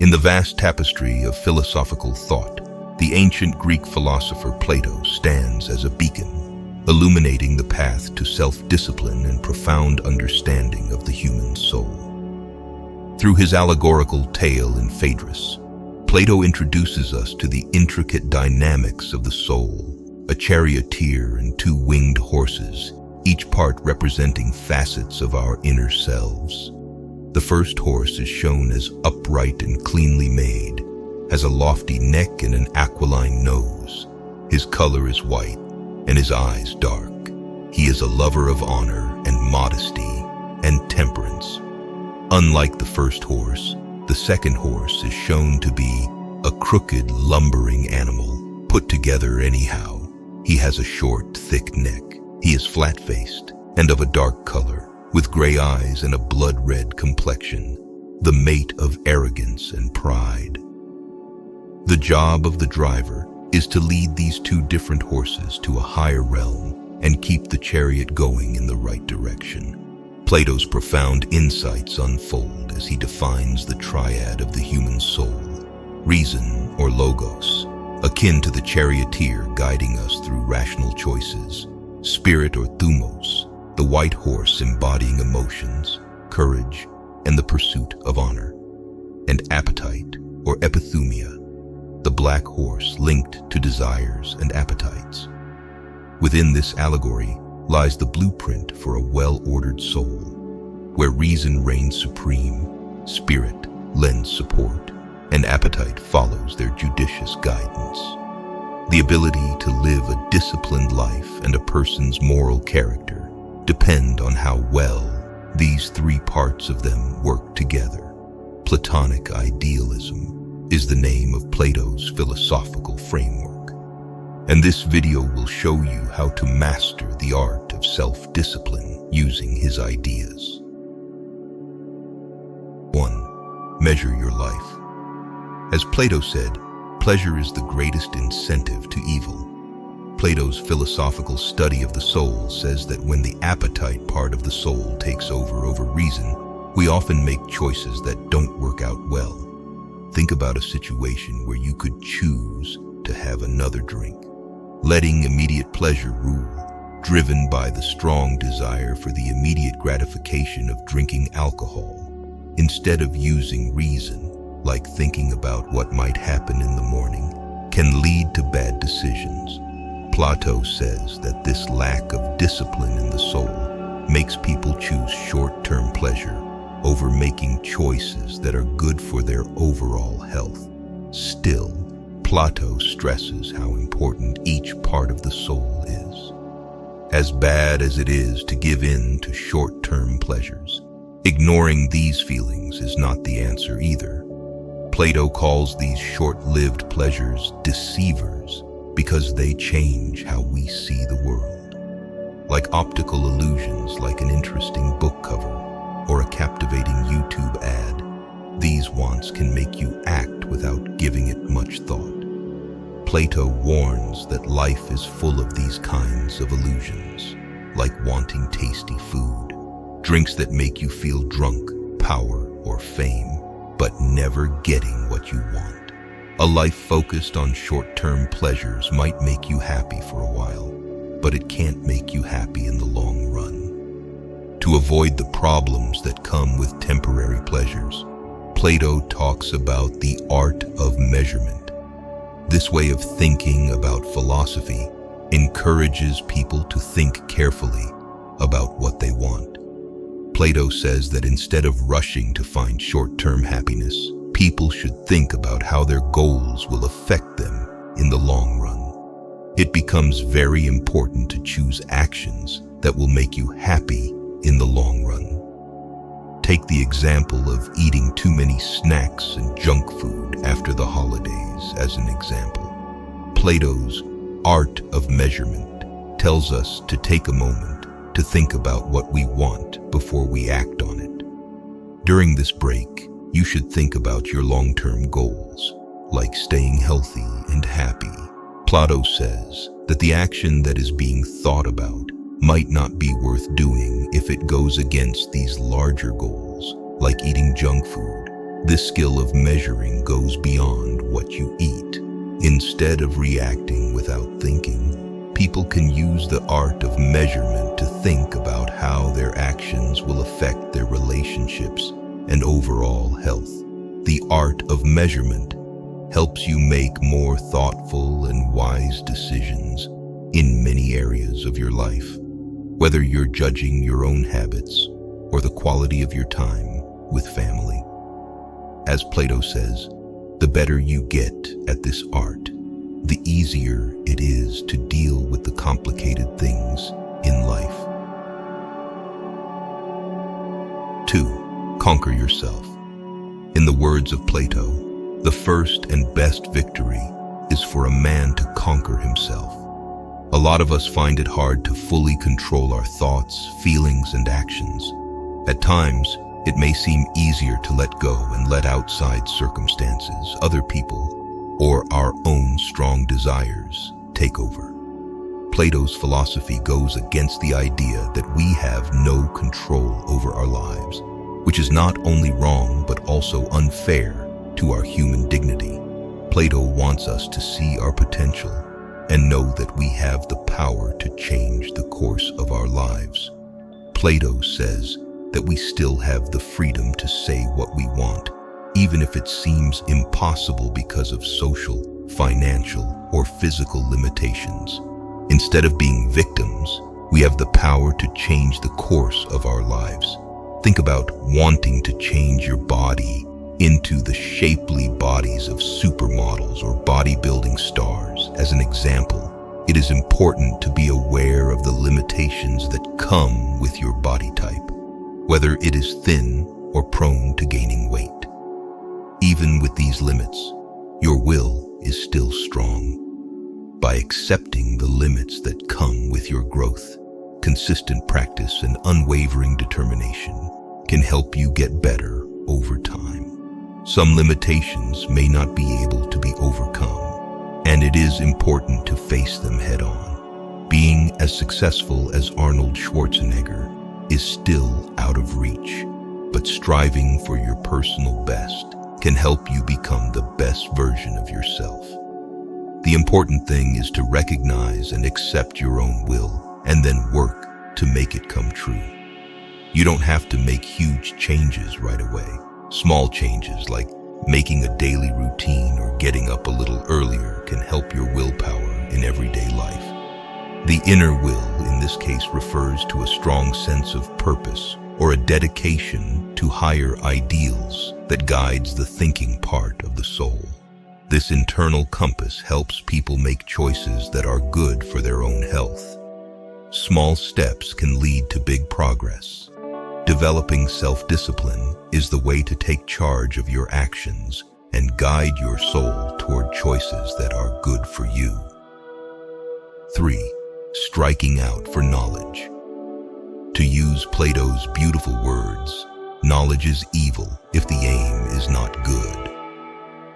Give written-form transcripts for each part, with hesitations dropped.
In the vast tapestry of philosophical thought, the ancient Greek philosopher Plato stands as a beacon, illuminating the path to self-discipline and profound understanding of the human soul. Through his allegorical tale in Phaedrus, Plato introduces us to the intricate dynamics of the soul, a charioteer and two winged horses, each part representing facets of our inner selves. The first horse is shown as upright and cleanly made, has a lofty neck and an aquiline nose. His color is white and his eyes dark. He is a lover of honor and modesty and temperance. Unlike the first horse, the second horse is shown to be a crooked, lumbering animal, put together anyhow. He has a short, thick neck. He is flat-faced and of a dark color, with gray eyes and a blood-red complexion, the mate of arrogance and pride. The job of the driver is to lead these two different horses to a higher realm and keep the chariot going in the right direction. Plato's profound insights unfold as he defines the triad of the human soul, reason or logos, akin to the charioteer guiding us through rational choices, spirit or thumos, the white horse embodying emotions, courage, and the pursuit of honor, and appetite or epithumia, the black horse linked to desires and appetites. Within this allegory lies the blueprint for a well-ordered soul, where reason reigns supreme, spirit lends support, and appetite follows their judicious guidance. The ability to live a disciplined life and a person's moral character depend on how well these three parts of them work together. Platonic idealism is the name of Plato's philosophical framework, and this video will show you how to master the art of self-discipline using his ideas. 1. Measure your life. As Plato said, pleasure is the greatest incentive to evil. Plato's philosophical study of the soul says that when the appetite part of the soul takes over reason, we often make choices that don't work out well. Think about a situation where you could choose to have another drink, letting immediate pleasure rule, driven by the strong desire for the immediate gratification of drinking alcohol, instead of using reason, like thinking about what might happen in the morning, can lead to bad decisions. Plato says that this lack of discipline in the soul makes people choose short-term pleasure over making choices that are good for their overall health. Still, Plato stresses how important each part of the soul is. As bad as it is to give in to short-term pleasures, ignoring these feelings is not the answer either. Plato calls these short-lived pleasures deceivers because they change how we see the world. Like optical illusions, like an interesting book cover or a captivating YouTube ad, these wants can make you act without giving it much thought. Plato warns that life is full of these kinds of illusions, like wanting tasty food, drinks that make you feel drunk, power, or fame, but never getting what you want. A life focused on short-term pleasures might make you happy for a while, but it can't make you happy in the long run. To avoid the problems that come with temporary pleasures, Plato talks about the art of measurement. This way of thinking about philosophy encourages people to think carefully about what they want. Plato says that instead of rushing to find short-term happiness, people should think about how their goals will affect them in the long run. It becomes very important to choose actions that will make you happy in the long run. Take the example of eating too many snacks and junk food after the holidays as an example. Plato's art of measurement tells us to take a moment to think about what we want before we act on it. During this break, you should think about your long-term goals, like staying healthy and happy. Plato says that the action that is being thought about might not be worth doing if it goes against these larger goals, like eating junk food This skill of measuring goes beyond what you eat. Instead of reacting without thinking, people can use the art of measurement to think about how their actions will affect their relationships and overall health. The art of measurement helps you make more thoughtful and wise decisions in many areas of your life, whether you're judging your own habits or the quality of your time with family. As Plato says, the better you get at this art, the easier it is to deal with the complicated things in life. 2. Conquer yourself. In the words of Plato, the first and best victory is for a man to conquer himself. A lot of us find it hard to fully control our thoughts, feelings, and actions. At times, it may seem easier to let go and let outside circumstances, other people, or our own strong desires take over. Plato's philosophy goes against the idea that we have no control over our lives, which is not only wrong but also unfair to our human dignity. Plato wants us to see our potential and know that we have the power to change the course of our lives. Plato says that we still have the freedom to say what we want, even if it seems impossible because of social, financial, or physical limitations. Instead of being victims, we have the power to change the course of our lives. Think about wanting to change your body into the shapely bodies of supermodels or bodybuilding stars. As an example, it is important to be aware of the limitations that come with your body type, whether it is thin or prone to gaining weight. Even with these limits, your will is still strong. By accepting the limits that come with your growth, consistent practice and unwavering determination can help you get better over time. Some limitations may not be able to be overcome, and it is important to face them head on. Being as successful as Arnold Schwarzenegger is still out of reach, but striving for your personal best can help you become the best version of yourself. The important thing is to recognize and accept your own will and then work to make it come true. You don't have to make huge changes right away. Small changes like making a daily routine or getting up a little earlier can help your willpower in everyday life. The inner will, in this case, refers to a strong sense of purpose or a dedication to higher ideals that guides the thinking part of the soul. This internal compass helps people make choices that are good for their own health. Small steps can lead to big progress. Developing self-discipline is the way to take charge of your actions and guide your soul toward choices that are good for you. 3. Striking out for knowledge. To use Plato's beautiful words, knowledge is evil if the aim is not good.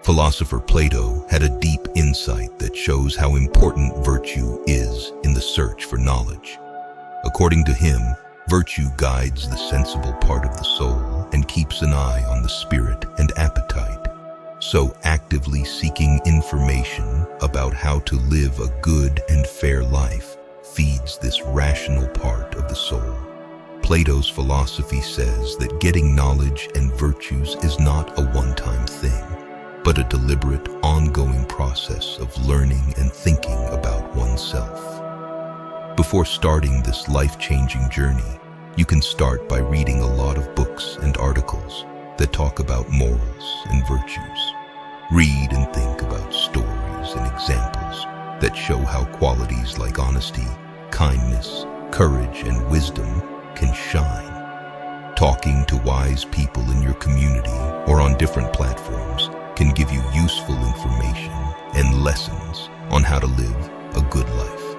Philosopher Plato had a deep insight that shows how important virtue is in the search for knowledge. According to him, virtue guides the sensible part of the soul and keeps an eye on the spirit and appetite. So actively seeking information about how to live a good and fair life feeds this rational part of the soul. Plato's philosophy says that getting knowledge and virtues is not a one-time thing, but a deliberate, ongoing process of learning and thinking about oneself. Before starting this life-changing journey, you can start by reading a lot of books and articles that talk about morals and virtues. Read and think about stories and examples that show how qualities like honesty, kindness, courage, and wisdom can shine. Talking to wise people in your community or on different platforms can give you useful information and lessons on how to live a good life.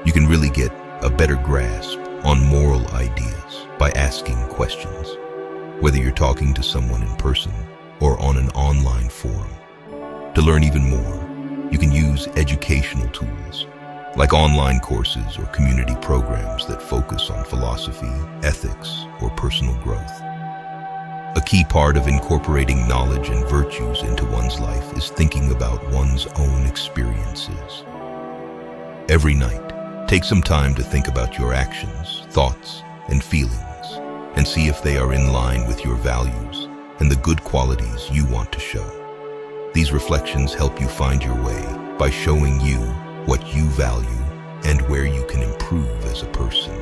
You can really get a better grasp on moral ideas by asking questions, whether you're talking to someone in person or on an online forum. To learn even more, you can use educational tools like online courses or community programs that focus on philosophy, ethics, or personal growth. A key part of incorporating knowledge and virtues into one's life is thinking about one's own experiences. Every night, take some time to think about your actions, thoughts, and feelings, and see if they are in line with your values and the good qualities you want to show. These reflections help you find your way by showing you what you value and where you can improve as a person.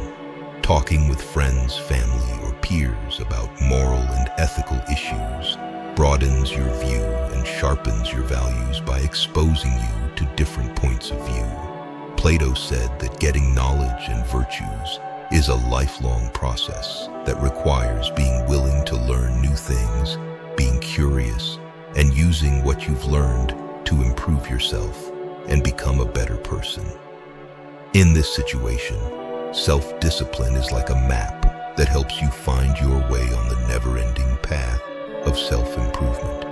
Talking with friends, family, or peers about moral and ethical issues broadens your view and sharpens your values by exposing you to different points of view. Plato said that getting knowledge and virtues is a lifelong process that requires being willing to learn new things, being curious, and using what you've learned to improve yourself and become a better person. In this situation, self-discipline is like a map that helps you find your way on the never-ending path of self-improvement.